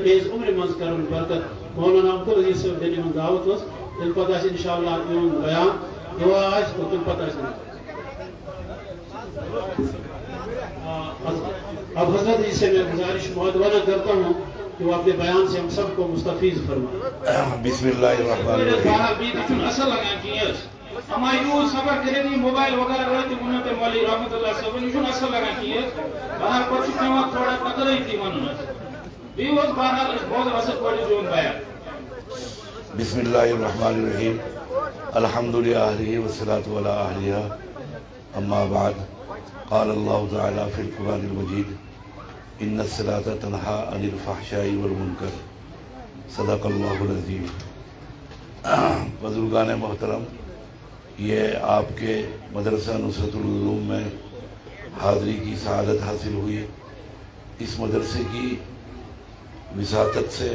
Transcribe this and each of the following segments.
بیس عمر مز کرن برکت مولانا عبدالعزیز صاحب دلی من دعوت وس تم پتہ انشاءاللہ یون بیان دعا آج تو تم پتہ اب حضرت جی سے میں گزارش مؤدبانہ کرتا ہوں کہ وہ اپنے بیان سے ہم سب کو مستفیض فرمائیں. بسم اللہ الرحمن الرحیم. اصل لگا چیز ہما یوں سبق کرے دی موبائل وغیرہ رہتی انہوں نے مولی رحمت اللہ صاحب نے اصل لگا چیز باہر کچھ کما تھوڑا قدر ہی تھی من بیوز باہر بہت اثر پڑی جو بیان. بسم اللہ الرحمن الرحیم. الحمدللہ والصلاة علی اہلہا اما بعد. قال اللہ تعالی فی القرآن المجید ان الصلاۃ تنہی عن الفحشاء والمنکر. صدق اللہ العظیم. بزرگان محترم، یہ آپ کے مدرسہ نصرت العلوم میں حاضری کی سعادت حاصل ہوئی. اس مدرسے کی وساطت سے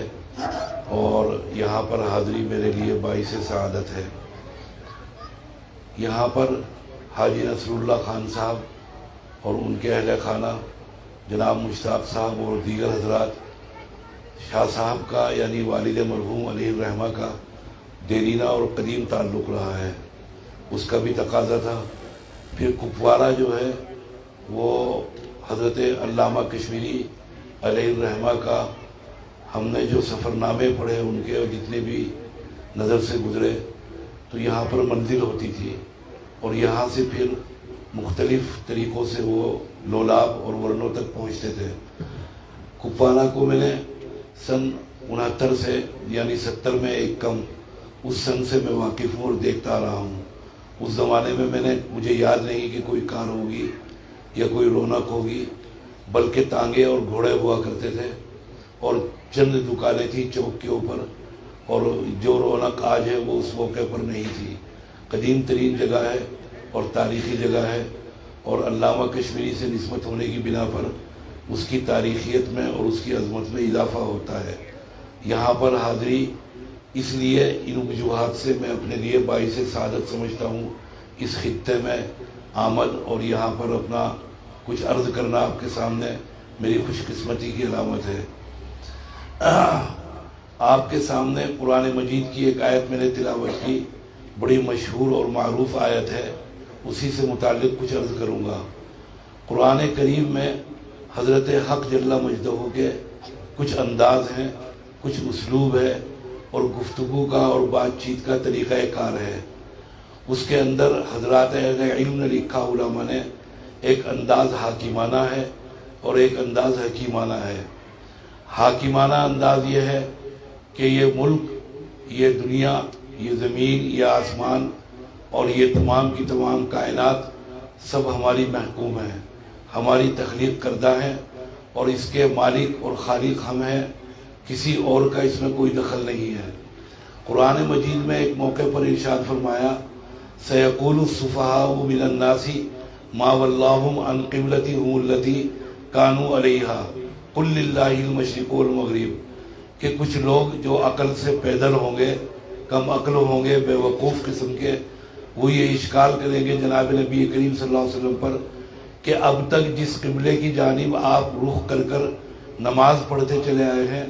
اور یہاں پر حاضری میرے لیے باعث سعادت ہے. یہاں پر حاجی نصر اللہ خان صاحب اور ان کے اہل خانہ جناب مشتاق صاحب اور دیگر حضرات، شاہ صاحب کا یعنی والد مرحوم علیہ الرحمہ کا دیرینہ اور قدیم تعلق رہا ہے، اس کا بھی تقاضا تھا. پھر کپوارہ جو ہے وہ حضرت علامہ کشمیری علیہ الرحمہ کا ہم نے جو سفر نامے پڑھے ان کے اور جتنے بھی نظر سے گزرے تو یہاں پر منزل ہوتی تھی اور یہاں سے پھر مختلف طریقوں سے وہ لولاب اور ورنوں تک پہنچتے تھے. کپوارہ کو میں نے سن 69 سے یعنی 70 میں ایک کم اس سن سے میں واقف ہوں اور دیکھتا آ رہا ہوں. اس زمانے میں مجھے یاد نہیں کہ کوئی کار ہوگی یا کوئی رونق ہوگی، بلکہ تانگے اور گھوڑے ہوا کرتے تھے اور چند دکانیں تھیں چوک کے اوپر، اور جو رونق آج ہے وہ اس موقع پر نہیں تھی. قدیم ترین جگہ ہے اور تاریخی جگہ ہے اور علامہ کشمیری سے نسبت ہونے کی بنا پر اس کی تاریخیت میں اور اس کی عظمت میں اضافہ ہوتا ہے. یہاں پر حاضری اس لیے ان وجوہات سے میں اپنے لیے باعث سعادت سمجھتا ہوں. اس خطے میں آمد اور یہاں پر اپنا کچھ عرض کرنا آپ کے سامنے میری خوش قسمتی کی علامت ہے. آپ کے سامنے قرآن مجید کی ایک آیت میں نے تلاوت کی، بڑی مشہور اور معروف آیت ہے، اسی سے متعلق کچھ عرض کروں گا. قرآن کریم میں حضرت حق جل مجدہ کے کچھ انداز ہیں، کچھ اسلوب ہے اور گفتگو کا اور بات چیت کا طریقہ کار ہے. اس کے اندر حضرات اہل علم نے لکھا، علماء نے، ایک انداز حاکمانہ ہے اور ایک انداز حکیمانہ ہے. حاکمانہ انداز یہ ہے کہ یہ ملک، یہ دنیا، یہ زمین، یہ آسمان اور یہ تمام کی تمام کائنات سب ہماری محکوم ہیں، ہماری تخلیق کردہ ہیں اور اس کے مالک اور خالق ہم ہیں، کسی اور کا اس میں کوئی دخل نہیں ہے. قرآن مجید میں ایک موقع پر ارشاد فرمایا، سَيَقُولُ السُّفَهَاءُ مِنَ النَّاسِ مَا وَلَّاهُمْ عَنْ قِبْلَتِهِمُ الَّتِي كَانُوا عَلَيْهَا قُلْ لِلَّهِ الْمَشْرِقُ وَالْمَغْرِبُ، کہ کچھ لوگ جو عقل سے پیدل ہوں گے، کم عقل ہوں گے، بے وقوف قسم کے، وہ یہ اشکال کریں گے جناب نبی کریم صلی اللہ علیہ وسلم پر کہ اب تک جس قبلے کی جانب آپ رخ کر کر نماز پڑھتے چلے آئے ہیں،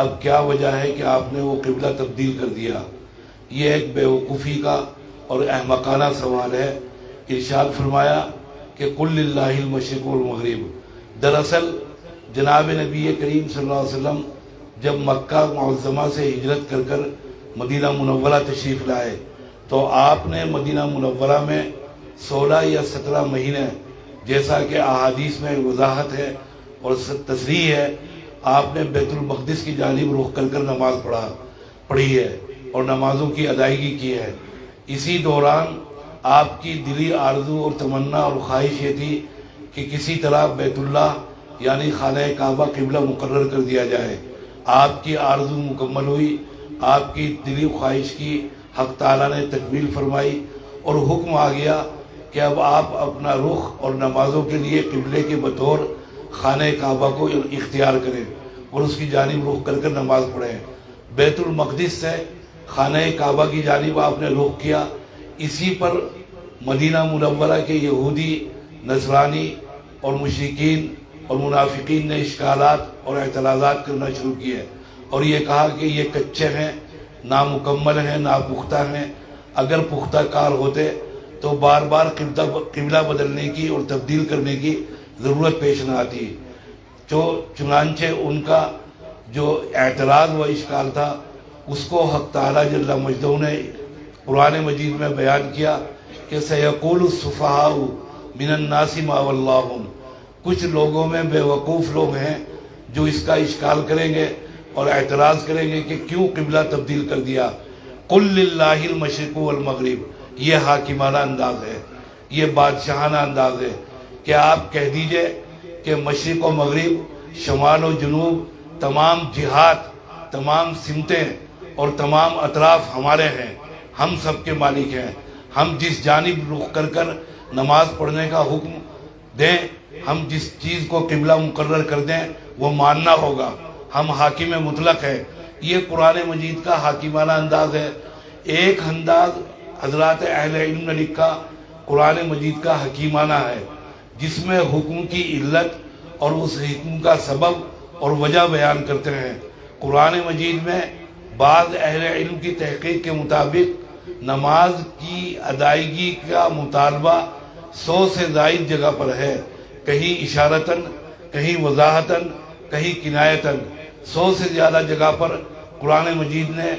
اب کیا وجہ ہے کہ آپ نے وہ قبلہ تبدیل کر دیا؟ یہ ایک بے وقوفی کا اور احمقانہ سوال ہے. ارشاد فرمایا کہ قل للہ المشرق والمغرب. دراصل جناب نبی کریم صلی اللہ علیہ وسلم جب مکہ معظمہ سے ہجرت کر کر مدینہ منورہ تشریف لائے تو آپ نے مدینہ منورہ میں 16 یا 17 مہینے، جیسا کہ احادیث میں وضاحت ہے اور تصریح ہے، آپ نے بیت المقدس کی جانب رخ کر کر نماز پڑھی ہے اور نمازوں کی ادائیگی کی ہے. اسی دوران آپ کی دلی آرزو اور تمنا اور خواہش یہ تھی کہ کسی طرح بیت اللہ یعنی خانہ کعبہ قبلہ مقرر کر دیا جائے. آپ کی آرزو مکمل ہوئی، آپ کی دلی خواہش کی حق تعالیٰ نے تکمیل فرمائی اور حکم آ گیا کہ اب آپ اپنا رخ اور نمازوں کے لیے قبلے کے بطور خانہ کعبہ کو اختیار کریں اور اس کی جانب رخ کر کر نماز پڑھیں. بیت المقدس سے خانہ کعبہ کی جانب آپ نے رخ کیا. اسی پر مدینہ منورہ کے یہودی، نصرانی اور مشرکین اور منافقین نے اشکالات اور اعتراضات کرنا شروع کیے اور یہ کہا کہ یہ کچے ہیں، نامکمل ہیں، ناپختہ ہیں، اگر پختہ کار ہوتے تو بار بار قبلہ بدلنے کی اور تبدیل کرنے کی ضرورت پیش نہ آتی۔ چنانچہ ان کا جو اعتراض و اشکال تھا اس کو حق تعالیٰ جل مجدہ نے قرآن مجید میں بیان کیا کہ سیقول السفہاء من الناس ما ولاہم، کچھ لوگوں میں بے وقوف لوگ ہیں جو اس کا اشکال کریں گے اور اعتراض کریں گے کہ کیوں قبلہ تبدیل کر دیا۔ قل للہ المشرق والمغرب، یہ حاکمانہ انداز ہے، یہ بادشاہانہ انداز ہے کہ آپ کہہ دیجئے کہ مشرق و مغرب، شمال و جنوب، تمام جہات، تمام سمتیں اور تمام اطراف ہمارے ہیں، ہم سب کے مالک ہیں۔ ہم جس جانب رخ کر نماز پڑھنے کا حکم دیں، ہم جس چیز کو قبلہ مقرر کر دیں وہ ماننا ہوگا، ہم حاکم مطلق ہیں۔ یہ قرآن مجید کا حاکمانہ انداز ہے۔ ایک انداز حضرات اہل علم نے لکھا قرآن مجید کا حکیمانہ ہے، جس میں حکم کی علت اور اس حکم کا سبب اور وجہ بیان کرتے ہیں۔ قرآن مجید میں بعض اہل علم کی تحقیق کے مطابق نماز کی ادائیگی کا مطالبہ 100 سے زائد جگہ پر ہے، کہیں اشارتاً، کہیں وضاحتاً، کہیں کنایتاً۔ 100 سے زیادہ جگہ پر قرآن مجید نے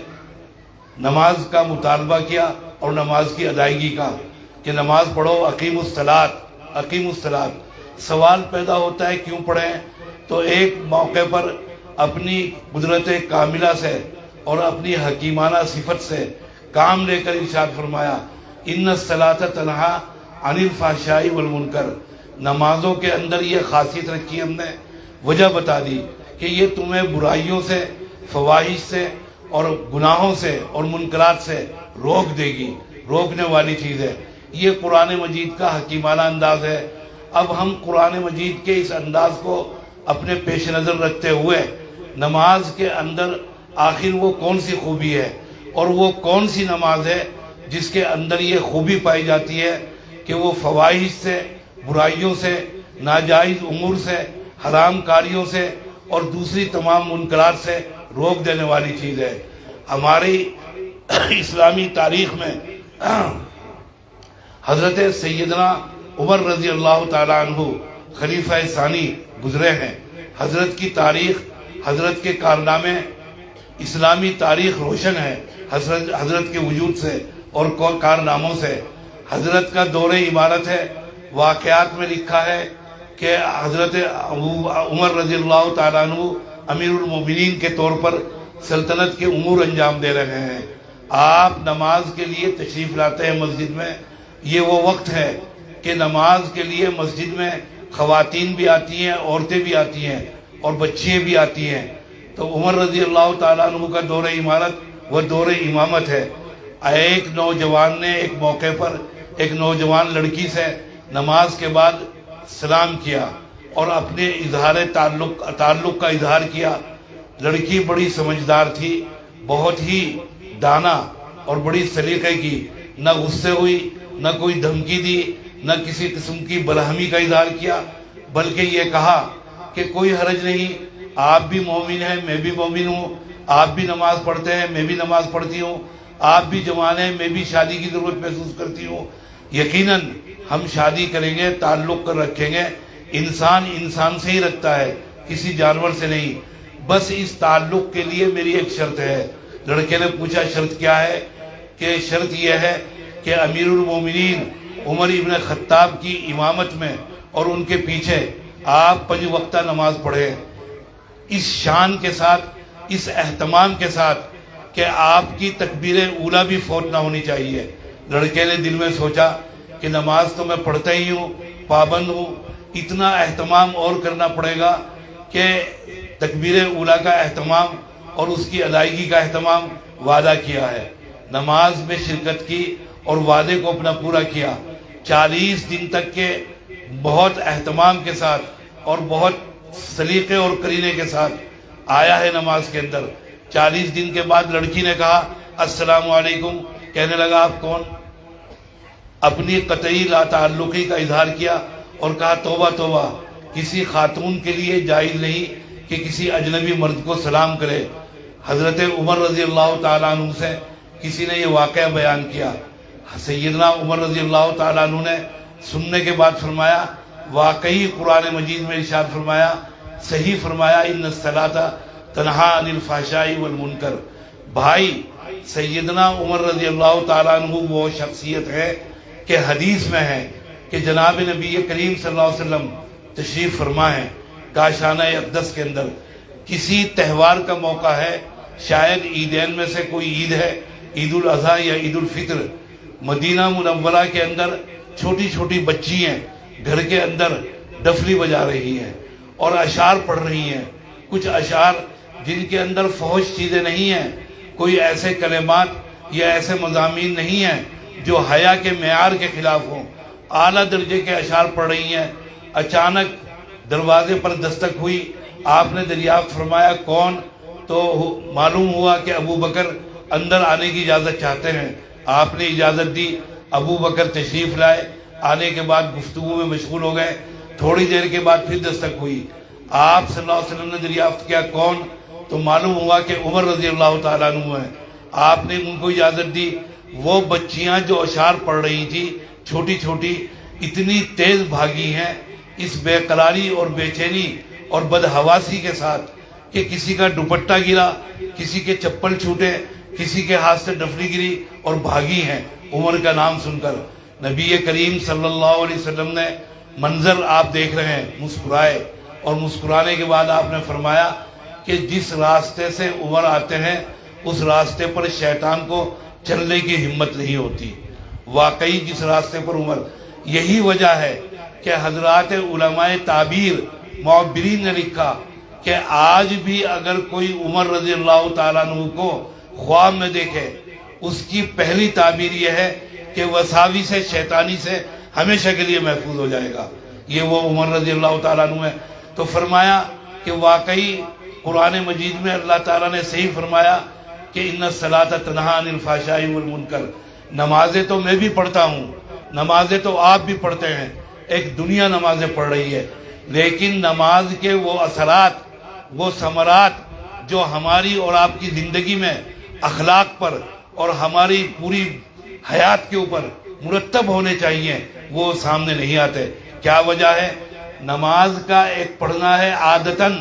نماز کا مطالبہ کیا اور نماز کی ادائیگی کا کہ نماز پڑھو، اقیم الصلاۃ۔ سوال پیدا ہوتا ہے کیوں پڑھیں؟ تو ایک موقع پر اپنی قدرت کاملہ سے اور اپنی حکیمانہ صفت سے کام لے کر ارشاد فرمایا ان الصلاۃ تنہا عن الفحشاء والمنکر۔ نمازوں کے اندر یہ خاصیت رکھی ہم نے، وجہ بتا دی کہ یہ تمہیں برائیوں سے، فواحش سے اور گناہوں سے اور منکرات سے روک دے گی، روکنے والی چیز ہے۔ یہ قرآن مجید کا حکیمانہ انداز ہے۔ اب ہم قرآن مجید کے اس انداز کو اپنے پیش نظر رکھتے ہوئے نماز کے اندر آخر وہ کون سی خوبی ہے اور وہ کون سی نماز ہے جس کے اندر یہ خوبی پائی جاتی ہے کہ وہ فواحش سے، برائیوں سے، ناجائز امور سے، حرام کاریوں سے اور دوسری تمام منکرات سے روک دینے والی چیز ہے۔ ہماری اسلامی تاریخ میں حضرت سیدنا عمر رضی اللہ تعالیٰ عنہ خلیفہ ثانی گزرے ہیں۔ حضرت کی تاریخ، حضرت کے کارنامے، اسلامی تاریخ روشن ہے حضرت کے وجود سے اور کارناموں سے۔ حضرت کا دور امارت ہے۔ واقعات میں لکھا ہے کہ حضرت عمر رضی اللہ تعالیٰ عنہ امیر المومنین کے طور پر سلطنت کے امور انجام دے رہے ہیں۔ آپ نماز کے لیے تشریف لاتے ہیں مسجد میں۔ یہ وہ وقت ہے کہ نماز کے لیے مسجد میں خواتین بھی آتی ہیں، عورتیں بھی آتی ہیں اور بچیاں بھی آتی ہیں۔ تو عمر رضی اللہ تعالیٰ عنہ کا دور امارت وہ دور امامت ہے۔ ایک نوجوان نے ایک موقع پر ایک نوجوان لڑکی سے نماز کے بعد سلام کیا اور اپنے تعلق کا اظہار کیا۔ لڑکی بڑی سمجھدار تھی، بہت ہی دانا اور بڑی سلیقے کی، نہ غصے ہوئی، نہ کوئی دھمکی دی، نہ کسی قسم کی برہمی کا اظہار کیا، بلکہ یہ کہا کہ کوئی حرج نہیں، آپ بھی مومن ہیں، میں بھی مومن ہوں، آپ بھی نماز پڑھتے ہیں، میں بھی نماز پڑھتی ہوں، آپ بھی جوان ہیں، میں بھی شادی کی ضرورت محسوس کرتی ہوں۔ یقیناً ہم شادی کریں گے، تعلق کر رکھیں گے، انسان انسان سے ہی رکھتا ہے، کسی جانور سے نہیں۔ بس اس تعلق کے لیے میری ایک شرط ہے۔ لڑکے نے پوچھا شرط کیا ہے؟ کہ شرط یہ ہے کہ امیر المومنین عمر ابن خطاب کی امامت میں اور ان کے پیچھے آپ 5 وقتہ نماز پڑھیں، اس شان کے ساتھ، اس اہتمام کے ساتھ کہ آپ کی تکبیر اولیٰ بھی فوت نہ ہونی چاہیے۔ لڑکے نے دل میں سوچا کہ نماز تو میں پڑھتا ہی ہوں، پابند ہوں، اتنا اہتمام اور کرنا پڑے گا کہ تکبیر اولیٰ کا اہتمام اور اس کی ادائیگی کا اہتمام وعدہ کیا ہے۔ نماز میں شرکت کی اور وعدے کو اپنا پورا کیا۔ 40 دن تک کے بہت اہتمام کے ساتھ اور بہت سلیقے اور قرینے کے ساتھ آیا ہے نماز کے اندر۔ 40 دن کے بعد لڑکی نے کہا السلام علیکم۔ کہنے لگا آپ کون؟ اپنی قطعی لا تعلقی کا اظہار کیا اور کہا توبہ توبہ، کسی خاتون کے لیے جائز نہیں کہ کسی اجنبی مرد کو سلام کرے۔ حضرت عمر رضی اللہ تعالیٰ عنہ سے کسی نے یہ واقعہ بیان کیا، سیدنا عمر رضی اللہ تعالیٰ عنہ نے سننے کے بعد فرمایا، واقعی قرآن مجید میں ارشاد فرمایا، صحیح فرمایا، ان الصلاۃ تنہا عن الفحشاء والمنکر۔ بھائی، سیدنا عمر رضی اللہ تعالیٰ عنہ وہ شخصیت ہے کہ حدیث میں ہے کہ جناب نبی کریم صلی اللہ علیہ وسلم تشریف فرما ہے کاشانہ اقدس کے اندر، کسی تہوار کا موقع ہے، شاید عیدین میں سے کوئی عید ہے، عید الاضحیٰ یا عید الفطر، مدینہ منورہ کے اندر چھوٹی چھوٹی بچی ہیں، گھر کے اندر ڈفلی بجا رہی ہیں اور اشعار پڑھ رہی ہیں، کچھ اشعار جن کے اندر فحش چیزیں نہیں ہیں، کوئی ایسے کلمات یا ایسے مضامین نہیں ہیں جو حیا کے معیار کے خلاف ہوں، اعلیٰ درجے کے اشعار پڑھ رہی ہیں۔ اچانک دروازے پر دستک ہوئی، آپ نے دریافت فرمایا کون؟ تو معلوم ہوا کہ ابو بکر اندر آنے کی اجازت چاہتے ہیں۔ آپ نے اجازت دی، ابو بکر تشریف لائے، آنے کے بعد گفتگو میں مشغول ہو گئے۔ تھوڑی دیر کے بعد پھر دستک ہوئی، آپ صلی اللہ علیہ وسلم نے دریافت کیا کون؟ تو معلوم ہوا کہ عمر رضی اللہ تعالیٰ عنہ ہیں۔ آپ نے ان کو اجازت دی۔ وہ بچیاں جو اشعار پڑھ رہی تھی چھوٹی چھوٹی، اتنی تیز بھاگی ہیں اس بے قراری اور بے چینی اور بدحواسی کے ساتھ کہ کسی کا دوپٹہ گرا، کسی کے چپل چھوٹے، کسی کے ہاتھ سے ڈفلی گری اور بھاگی ہیں عمر کا نام سن کر۔ نبی کریم صلی اللہ علیہ وسلم نے منظر آپ دیکھ رہے ہیں، مسکرائے، اور مسکرانے کے بعد آپ نے فرمایا کہ جس راستے سے عمر آتے ہیں اس راستے پر شیطان کو چلنے کی ہمت نہیں ہوتی۔ واقعی جس راستے پر عمر، یہی وجہ ہے کہ حضرات علماء تعبیر معبرین نے لکھا کہ آج بھی اگر کوئی عمر رضی اللہ تعالیٰ عنہ کو خواب میں دیکھے، اس کی پہلی تعبیر یہ ہے کہ وساوی سے، شیطانی سے ہمیشہ کے لیے محفوظ ہو جائے گا۔ یہ وہ عمر رضی اللہ تعالیٰ عنہ ہے۔ تو فرمایا کہ واقعی قرآن مجید میں اللہ تعالیٰ نے صحیح فرمایا کہ ان الصلاۃ تنہا عن الفحشاء والمنکر۔ نمازیں تو میں بھی پڑھتا ہوں، نمازیں تو آپ بھی پڑھتے ہیں، ایک دنیا نمازیں پڑھ رہی ہے، لیکن نماز کے وہ اثرات، وہ ثمرات جو ہماری اور آپ کی زندگی میں اخلاق پر اور ہماری پوری حیات کے اوپر مرتب ہونے چاہیے، وہ سامنے نہیں آتے۔ کیا وجہ ہے؟ نماز کا ایک پڑھنا ہے عادتاً،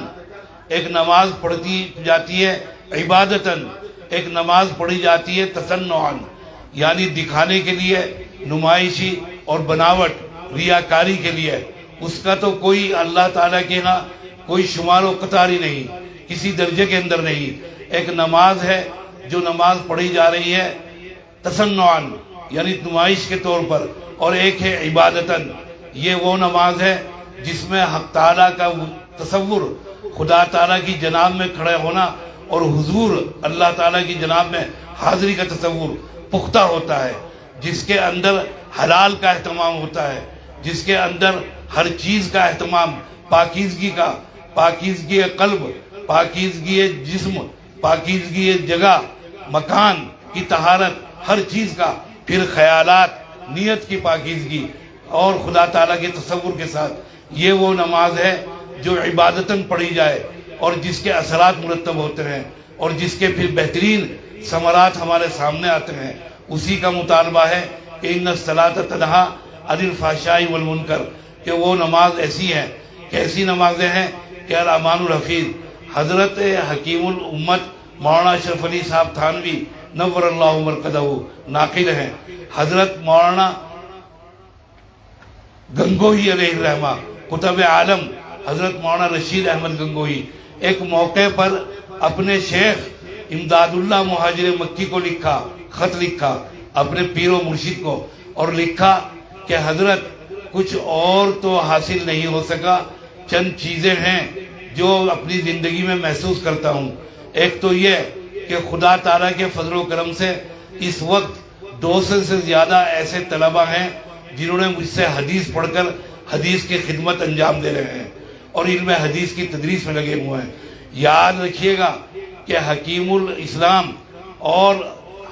ایک نماز پڑھتی جاتی ہے عبادتاً، ایک نماز پڑھی جاتی ہے تصنعاً، یعنی دکھانے کے لیے، نمائشی اور بناوٹ، ریاکاری کے لیے۔ اس کا تو کوئی اللہ تعالیٰ کے ہاں کوئی شمار و قطاری نہیں، کسی درجے کے اندر نہیں۔ ایک نماز ہے جو نماز پڑھی جا رہی ہے تصنعاً، یعنی نمائش کے طور پر، اور ایک ہے عبادتاً۔ یہ وہ نماز ہے جس میں حق تعالیٰ کا تصور، خدا تعالیٰ کی جناب میں کھڑے ہونا اور حضور اللہ تعالیٰ کی جناب میں حاضری کا تصور پختہ ہوتا ہے، جس کے اندر حلال کا اہتمام ہوتا ہے، جس کے اندر ہر چیز کا اہتمام، پاکیزگی کا، پاکیزگی قلب، پاکیزگی جسم، پاکیزگی جگہ، مکان کی طہارت، ہر چیز کا، پھر خیالات، نیت کی پاکیزگی اور خدا تعالیٰ کے تصور کے ساتھ۔ یہ وہ نماز ہے جو عبادتاً پڑھی جائے اور جس کے اثرات مرتب ہوتے ہیں اور جس کے پھر بہترین ثمرات ہمارے سامنے آتے ہیں۔ اسی کا مطالبہ ہے کہ ان الصلاۃ تنہا عن الفحشاء والمنکر، کہ وہ نماز ایسی ہے، کیسی نمازیں ہیں کہ الامان الحفیظ حضرت حکیم الامت مولانا اشرف علی صاحب تھانوی نور اللہ مرقدہ ناقل ہیں۔ حضرت مولانا گنگوہی علیہ الرحمہ کتب عالم، حضرت مولانا رشید احمد گنگوہی، ایک موقع پر اپنے شیخ امداد اللہ مہاجر مکی کو لکھا، خط لکھا اپنے پیر و مرشد کو، اور لکھا کہ حضرت کچھ اور تو حاصل نہیں ہو سکا، چند چیزیں ہیں جو اپنی زندگی میں محسوس کرتا ہوں۔ ایک تو یہ کہ خدا تعالیٰ کے فضل و کرم سے اس وقت 200 سے زیادہ ایسے طلبہ ہیں جنہوں نے مجھ سے حدیث پڑھ کر حدیث کی خدمت انجام دے رہے ہیں اور علم حدیث کی تدریس میں لگے ہوئے ہیں۔ یاد رکھیے گا کہ حکیم الاسلام اور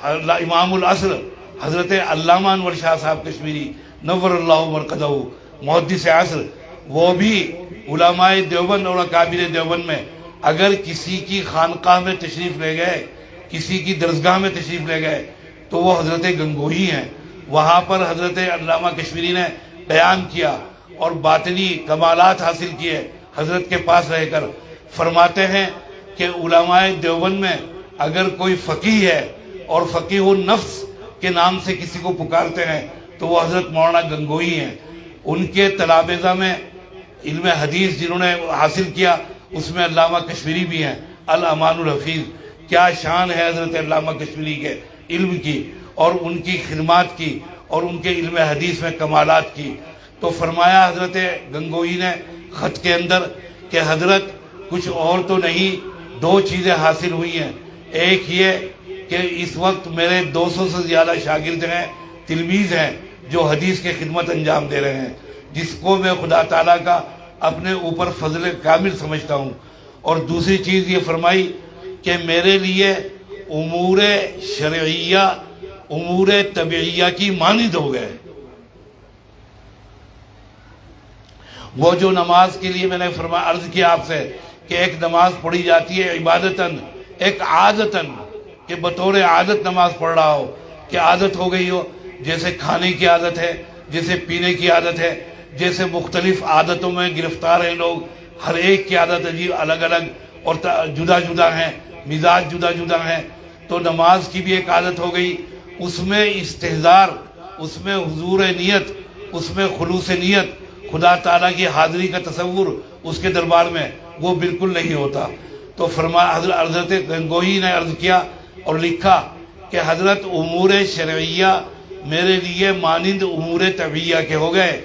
امام العصر حضرت علامہ انور شاہ صاحب کشمیری نور اللہ مرقدہ محدث عصر، وہ بھی علماء دیوبند اور اکابر دیوبند میں اگر کسی کی خانقاہ میں تشریف لے گئے، کسی کی درسگاہ میں تشریف لے گئے تو وہ حضرت گنگوہی ہیں۔ وہاں پر حضرت علامہ کشمیری نے بیان کیا اور باطنی کمالات حاصل کیے حضرت کے پاس رہ کر۔ فرماتے ہیں کہ علماء دیوبند میں اگر کوئی فقیہ ہے اور فقیہ النفس کے نام سے کسی کو پکارتے ہیں تو وہ حضرت مولانا گنگوہی ہیں۔ ان کے تلامذہ میں علم حدیث جنہوں نے حاصل کیا اس میں علامہ کشمیری بھی ہیں، الامان الحفیظ۔ کیا شان ہے حضرت علامہ کشمیری کے علم کی اور ان کی خدمات کی اور ان کے علم حدیث میں کمالات کی۔ تو فرمایا حضرت گنگوہی نے خط کے اندر کہ حضرت کچھ اور تو نہیں، دو چیزیں حاصل ہوئی ہیں۔ ایک یہ کہ اس وقت میرے 200 سے زیادہ شاگرد ہیں، تلمیذ ہیں جو حدیث کی خدمت انجام دے رہے ہیں، جس کو میں خدا تعالیٰ کا اپنے اوپر فضل کامل سمجھتا ہوں۔ اور دوسری چیز یہ فرمائی کہ میرے لیے امور شرعیہ امور طبعیہ کی مانند ہو گئے۔ وہ جو نماز کے لیے میں نے عرض کیا آپ سے کہ ایک نماز پڑھی جاتی ہے عبادتاً، ایک عادتاً، کہ بطور عادت نماز پڑھ رہا ہو، کہ عادت ہو گئی ہو، جیسے کھانے کی عادت ہے، جیسے پینے کی عادت ہے، جیسے مختلف عادتوں میں گرفتار ہیں لوگ، ہر ایک کی عادت عجیب الگ الگ اور جدا جدا ہیں، مزاج جدا جدا ہیں۔ تو نماز کی بھی ایک عادت ہو گئی، اس میں استحضار، اس میں حضور نیت، اس میں خلوص نیت، خدا تعالیٰ کی حاضری کا تصور اس کے دربار میں وہ بالکل نہیں ہوتا۔ تو حضرت گنگوہی نے عرض کیا اور لکھا کہ حضرت امور شرعیہ میرے لیے مانند امور طبعیہ کے ہو گئے۔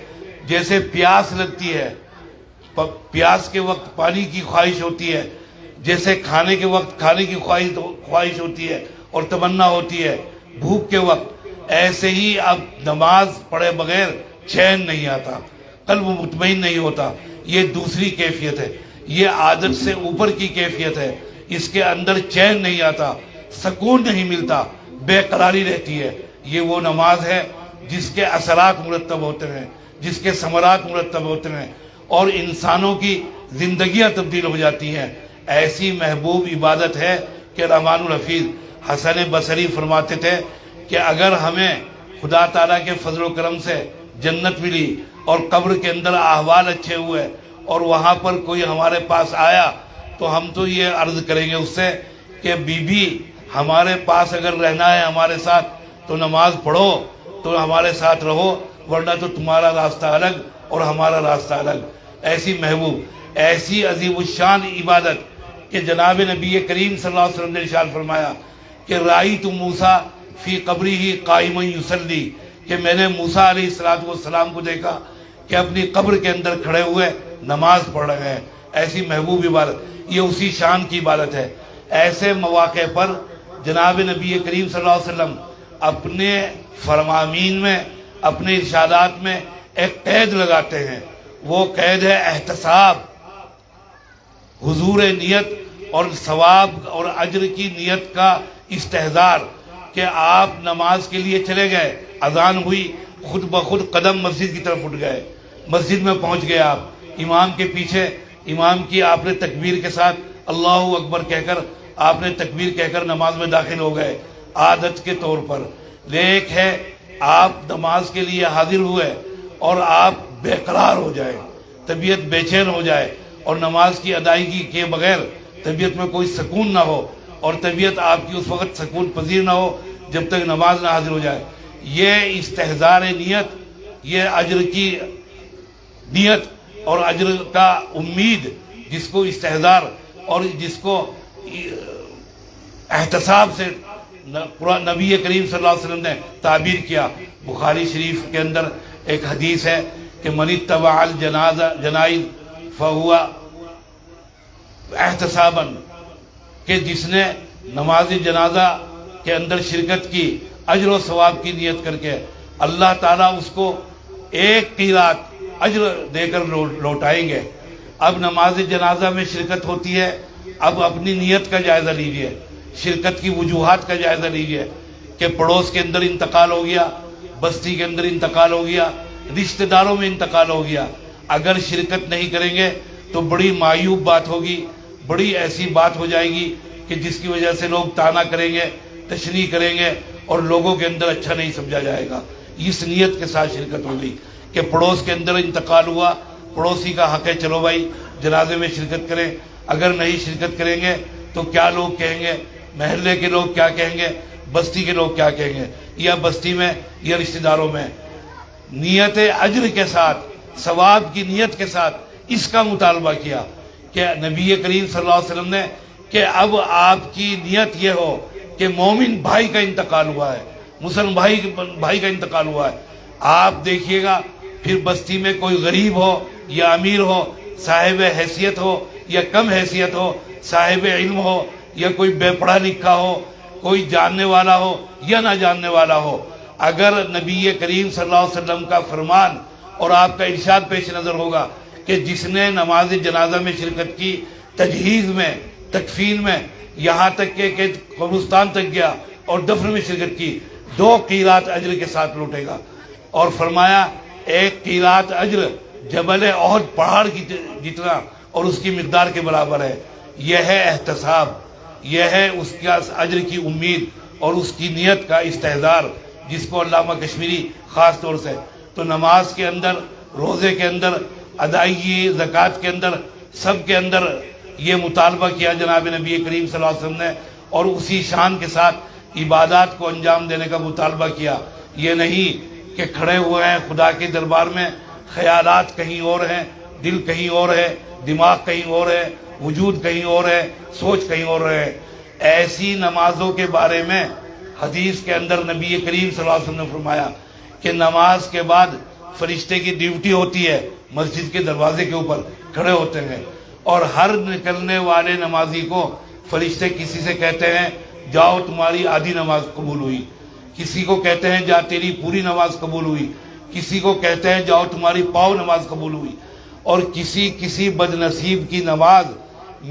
جیسے پیاس لگتی ہے، پیاس کے وقت پانی کی خواہش ہوتی ہے، جیسے کھانے کے وقت کھانے کی خواہش ہوتی ہے اور تمنا ہوتی ہے بھوک کے وقت، ایسے ہی اب نماز پڑھے بغیر چین نہیں آتا، قلب مطمئن نہیں ہوتا۔ یہ دوسری کیفیت ہے، یہ عادت سے اوپر کی کیفیت ہے۔ اس کے اندر چین نہیں آتا، سکون نہیں ملتا، بے قراری رہتی ہے۔ یہ وہ نماز ہے جس کے اثرات مرتب ہوتے ہیں، جس کے ثمرات مرتب ہوتے ہیں اور انسانوں کی زندگیاں تبدیل ہو جاتی ہیں۔ ایسی محبوب عبادت ہے کہ رحمان الحفیظ حسن بصری فرماتے تھے کہ اگر ہمیں خدا تعالیٰ کے فضل و کرم سے جنت ملی اور قبر کے اندر احوال اچھے ہوئے اور وہاں پر کوئی ہمارے پاس آیا تو ہم تو یہ عرض کریں گے اس سے کہ بی بی ہمارے پاس اگر رہنا ہے ہمارے ساتھ تو نماز پڑھو، تو ہمارے ساتھ رہو، ورنہ تو تمہارا راستہ الگ اور ہمارا راستہ الگ۔ ایسی محبوب، ایسی عظیم الشان عبادت کہ جناب نبی کریم صلی اللہ علیہ وسلم نے ارشاد فرمایا کہ رأیت موسیٰ فی قبرہ قائما یصلی، کہ میں نے موسیٰ علیہ السلام کو دیکھا کہ اپنی قبر کے اندر کھڑے ہوئے نماز پڑھ رہے ہیں۔ ایسی محبوب عبادت، یہ اسی شان کی عبادت ہے۔ ایسے مواقع پر جناب نبی کریم صلی اللہ علیہ وسلم اپنے فرامین میں، اپنے ارشادات میں ایک قید لگاتے ہیں، وہ قید ہے احتساب، حضور نیت اور ثواب اور اجر کی نیت کا استحضار، کہ آپ نماز کے لیے چلے گئے، اذان ہوئی، خود بخود قدم مسجد کی طرف اٹھ گئے، مسجد میں پہنچ گئے آپ، امام کے پیچھے، امام کی آپ نے تکبیر کے ساتھ اللہ اکبر کہہ کر آپ نے تکبیر کہہ کر نماز میں داخل ہو گئے عادت کے طور پر۔ لیک ہے آپ نماز کے لیے حاضر ہوئے اور آپ بے قرار ہو جائے، طبیعت بے چین ہو جائے اور نماز کی ادائیگی کے بغیر طبیعت میں کوئی سکون نہ ہو اور طبیعت آپ کی اس وقت سکون پذیر نہ ہو جب تک نماز نہ حاضر ہو جائے۔ یہ استحضار نیت، یہ اجر کی نیت اور اجر کا امید، جس کو استحضار اور جس کو احتساب سے نبی کریم صلی اللہ علیہ وسلم نے تعبیر کیا۔ بخاری شریف کے اندر ایک حدیث ہے کہ من اتبع الجنائز فہو احتسابا، کہ جس نے نماز جنازہ کے اندر شرکت کی اجر و ثواب کی نیت کر کے، اللہ تعالیٰ اس کو ایک قیرات اجر دے کر لوٹائیں گے۔ اب نماز جنازہ میں شرکت ہوتی ہے، اب اپنی نیت کا جائزہ لیجئے، شرکت کی وجوہات کا جائزہ لیجئے کہ پڑوس کے اندر انتقال ہو گیا، بستی کے اندر انتقال ہو گیا، رشتہ داروں میں انتقال ہو گیا، اگر شرکت نہیں کریں گے تو بڑی معیوب بات ہوگی، بڑی ایسی بات ہو جائے گی کہ جس کی وجہ سے لوگ طعنہ کریں گے، تشنیع کریں گے اور لوگوں کے اندر اچھا نہیں سمجھا جائے گا۔ اس نیت کے ساتھ شرکت ہو گئی کہ پڑوس کے اندر انتقال ہوا، پڑوسی کا حق ہے چلو بھائی جنازے میں شرکت کریں، اگر نہیں شرکت کریں گے تو کیا لوگ کہیں گے، محلے کے لوگ کیا کہیں گے، بستی کے لوگ کیا کہیں گے، یا بستی میں یا رشتہ داروں میں۔ نیت اجر کے ساتھ، ثواب کی نیت کے ساتھ اس کا مطالبہ کیا کہ نبی کریم صلی اللہ علیہ وسلم نے کہ اب آپ کی نیت یہ ہو کہ مومن بھائی کا انتقال ہوا ہے، مسلم بھائی کا انتقال ہوا ہے، آپ دیکھیے گا پھر بستی میں کوئی غریب ہو یا امیر ہو، صاحب حیثیت ہو یا کم حیثیت ہو، صاحب علم ہو یا کوئی بے پڑھا لکھا ہو، کوئی جاننے والا ہو یا نہ جاننے والا ہو، اگر نبی کریم صلی اللہ علیہ وسلم کا فرمان اور آپ کا ارشاد پیش نظر ہوگا کہ جس نے نماز جنازہ میں شرکت کی، تجہیز میں، تکفین میں، یہاں تک کہ قبرستان تک گیا اور دفن میں شرکت کی، 2 قیرات اجر کے ساتھ لوٹے گا۔ اور فرمایا 1 قیرات اجر جبل احد پہاڑ کی جتنا اور اس کی مقدار کے برابر ہے۔ یہ ہے احتساب، یہ ہے اس کا اجر کی امید اور اس کی نیت کا استحضار، جس کو علامہ کشمیری خاص طور سے تو نماز کے اندر، روزے کے اندر، ادائیگی زکوٰۃ کے اندر، سب کے اندر یہ مطالبہ کیا جناب نبی کریم صلی اللہ علیہ وسلم نے، اور اسی شان کے ساتھ عبادات کو انجام دینے کا مطالبہ کیا۔ یہ نہیں کہ کھڑے ہوئے ہیں خدا کے دربار میں، خیالات کہیں اور ہیں، دل کہیں اور ہے، دماغ کہیں اور ہے، وجود کہیں اور ہے، سوچ کہیں اور ہے۔ ایسی نمازوں کے بارے میں حدیث کے اندر نبی کریم صلی اللہ علیہ وسلم نے فرمایا کہ نماز کے بعد فرشتے کی ڈیوٹی ہوتی ہے، مسجد کے دروازے کے اوپر کھڑے ہوتے ہیں، اور ہر نکلنے والے نمازی کو فرشتے کسی سے کہتے ہیں جاؤ تمہاری آدھی نماز قبول ہوئی، کسی کو کہتے ہیں جا تیری پوری نماز قبول ہوئی، کسی کو کہتے ہیں جاؤ تمہاری پاؤ نماز قبول ہوئی، اور کسی بد نصیب کی نماز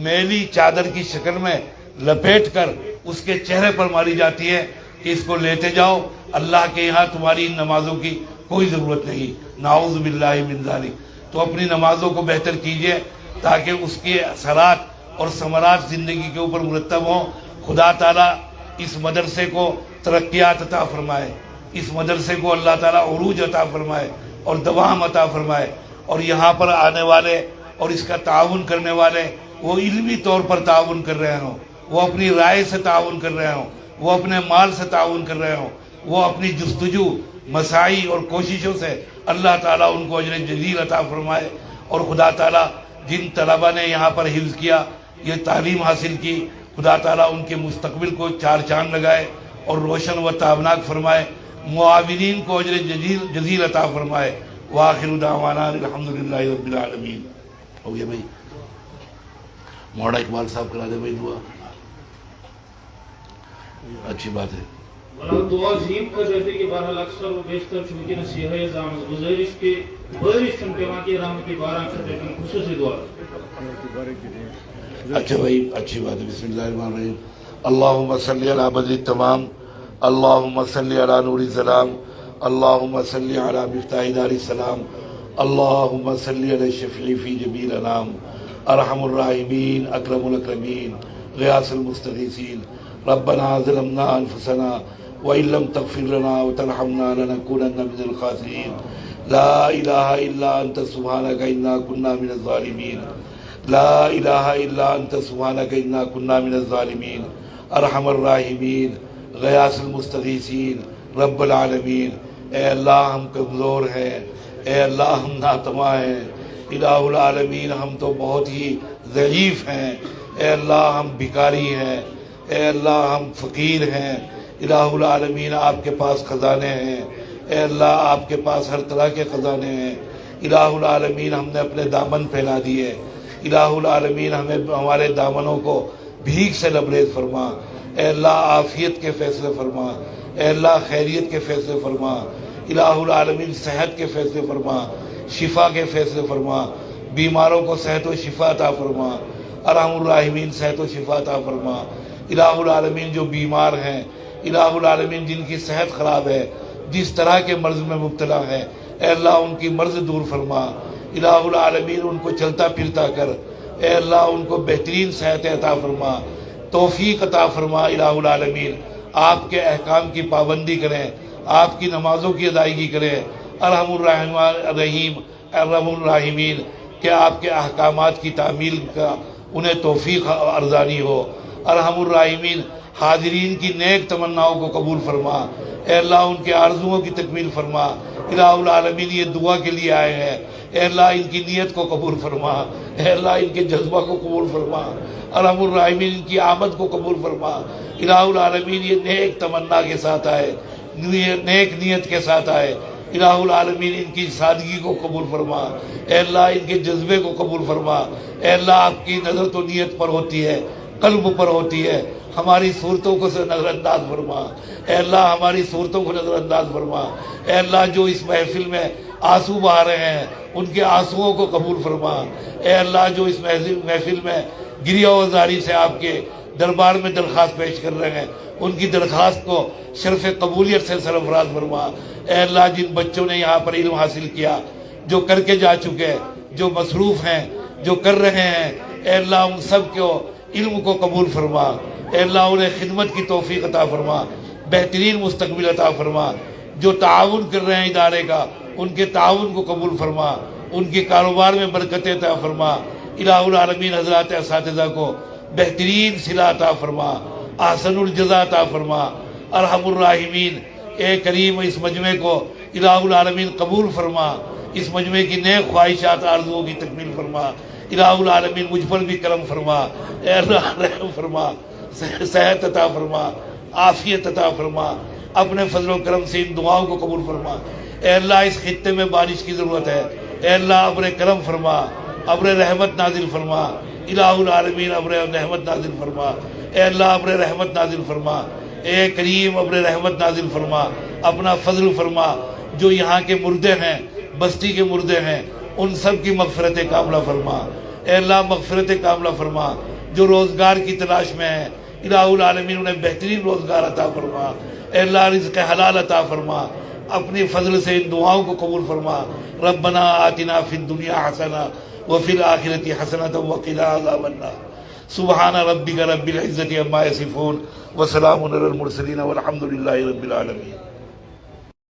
میلی چادر کی شکل میں لپیٹ کر اس کے چہرے پر ماری جاتی ہے کہ اس کو لیتے جاؤ، اللہ کے یہاں تمہاری ان نمازوں کی کوئی ضرورت نہیں، نعوذ باللہ من ذالک۔ تو اپنی نمازوں کو بہتر کیجئے تاکہ اس کے اثرات اور ثمرات زندگی کے اوپر مرتب ہوں۔ خدا تعالیٰ اس مدرسے کو ترقیات عطا فرمائے، اس مدرسے کو اللہ تعالیٰ عروج عطا فرمائے اور دوام عطا فرمائے، اور یہاں پر آنے والے اور اس کا تعاون کرنے والے وہ علمی طور پر تعاون کر رہے ہوں، وہ اپنی رائے سے تعاون کر رہے ہوں، وہ اپنے مال سے تعاون کر رہے ہوں، وہ اپنی جستجو، مساعی اور کوششوں سے اللہ تعالیٰ ان کو اجر جزیل عطا فرمائے۔ اور خدا تعالیٰ جن طلبہ نے یہاں پر حفظ کیا، یہ تعلیم حاصل کی، خدا تعالیٰ ان کے مستقبل کو 4 چاند لگائے اور روشن و تابناک فرمائے، معاونین کو اجر جزیل عطا فرمائے۔ وآخر دعوانا الحمدللہ رب العالمین۔ ہو گیا بھائی، مولانا اقبال صاحب کرا دے بھائی دعا، اچھی بات ہے۔ دعا عظیم کر دیتے کہ بہرحال اکثر و بیشتر چونکہ نصیحہ زام گزارش کے بارش چن پیما کی رحمتی باران کرتے ہیں خصوصی دعا۔ اچھا بھائی، اچھی بات ہے۔ بسم اللہ الرحمن الرحیم۔ اللہم صلی علی بدر التمام، اللہم صلی علی نور الظلام، اللہم صلی علی مفتاح دار السلام، اللہم صلی علی شفیع فی جمیع الانام، ارحم الراحمین، اکرم الاکرمین، غیاث المستغیثین۔ ربنا ظلمنا انفسنا وإن لم تغفر لنا وترحمنا لنكونن من الخاسرين، لا إله إلا أنت سبحانك إنا كنا من الظالمين، لا إله إلا أنت سبحانك إنا كنا من الظالمين، ارحم الراحمین، غیاث المستغیثین، رب العالمین۔ اے اللہ ہم کمزور ہیں، اے اللہ ہم ناتواں ہیں، الہ العالمین ہم تو بہت ہی ضعیف ہیں، اے اللہ ہم بھکاری ہیں، اے اللہ ہم فقیر ہیں، الہ العالمین آپ کے پاس خزانے ہیں، اے اللہ آپ کے پاس ہر طرح کے خزانے ہیں، الہ العالمین ہم نے اپنے دامن پھیلا دیے، الہ العالمین ہمیں ہمارے دامنوں کو بھیک سے لبریز فرما، اے اللہ عافیت کے فیصلے فرما، اے اللہ خیریت کے فیصلے فرما، الہ العالمین صحت کے فیصلے فرما، شفا کے فیصلے فرما، بیماروں کو صحت و شفا عطا فرما، ارحم الراحمین صحت و شفا عطا فرما، الہ العالمین جو بیمار ہیں، الہ العالمین جن کی صحت خراب ہے، جس طرح کے مرض میں مبتلا ہے، اے اللہ ان کی مرض دور فرما، الہ العالمین ان کو چلتا پھرتا کر، اے اللہ ان کو بہترین صحت عطا فرما، توفیق عطا فرما الہ العالمین، آپ کے احکام کی پابندی کریں، آپ کی نمازوں کی ادائیگی کریں، ارحم الرحیم ارحم الراحمین، کہ آپ کے احکامات کی تعمیل کا انہیں توفیق ارزانی ہو۔ ارحم الراحمین، حاضرین کی نیک تمناؤں کو قبول فرما، اے اللہ ان کے آرزوؤں کی تکمیل فرما۔ الہ العالمین یہ دعا کے لیے آئے ہیں، اے اللہ ان کی نیت کو قبول فرما، اے اللہ ان کے جذبہ کو قبول فرما، ارحم الراحمین ان کی آمد کو قبول فرما۔ الہ العالمین یہ نیک تمنا کے ساتھ آئے، نیک نیت کے ساتھ آئے، الہ العالمین ان کی سادگی کو قبول فرما، اے اللہ ان کے جذبے کو قبول فرما۔ اے اللہ آپ کی نظر تو نیت پر ہوتی ہے، قلب پر ہوتی ہے، ہماری صورتوں کو سے نظر انداز فرما، اے اللہ ہماری صورتوں کو نظر انداز فرما۔ اے اللہ جو اس محفل میں آنسو بہا رہے ہیں ان کے آنسوؤں کو قبول فرما، اے اللہ جو اس محفل میں گریہ وزاری سے آپ کے دربار میں درخواست پیش کر رہے ہیں ان کی درخواست کو شرف قبولیت سے سرفراز فرما۔ اے اللہ جن بچوں نے یہاں پر علم حاصل کیا، جو کر کے جا چکے، جو مصروف ہیں، جو کر رہے ہیں، اے اللہ ان سب کو علم کو قبول فرما، اے اللہ انہیں خدمت کی توفیق عطا فرما، بہترین مستقبل عطا فرما۔ جو تعاون کر رہے ہیں ادارے کا ان کے تعاون کو قبول فرما، ان کے کاروبار میں برکت عطا فرما۔ الہ العالمین حضرات اساتذہ کو بہترین صلہ عطا فرما، احسن الجزا عطا فرما۔ ارحم الراحمین، اے کریم اس مجمع کو الہ العالمین قبول فرما، اس مجمع کی نیک خواہشات آرزوؤں کی تکمیل فرما۔ الہ العالمین مجھ پر بھی کرم فرما، اے اللہ رحم فرما، صحت عطا فرما، عافیت عطا فرما، اپنے فضل و کرم سے ان دعاؤں کو قبول فرما۔ اے اللہ اس خطے میں بارش کی ضرورت ہے، اے اللہ ابر کرم فرما، ابر رحمت نازل فرما، الہ العالمین ابر رحمت نازل فرما، اے اللہ ابر رحمت نازل فرما، اے کریم ابر رحمت نازل فرما، اپنا فضل فرما۔ جو یہاں کے مردے ہیں، بستی کے مردے ہیں، ان سب کی مغفرت کاملہ فرما، اے اللہ مغفرت کاملہ فرما۔ جو روزگار کی تلاش میں ہیں الہ العالمین انہیں بہترین روزگار عطا فرما، اے اللہ رزق حلال عطا فرما، اپنی فضل سے ان دعاؤں کو قبول فرما۔ ربنا آتنا فی الدنیا حسنہ وفی الآخرۃ حسنۃ وقنا عذاب النار۔ سبحان ربک رب العزۃ عما یصفون وسلام علی المرسلین والحمد للہ رب العالمین۔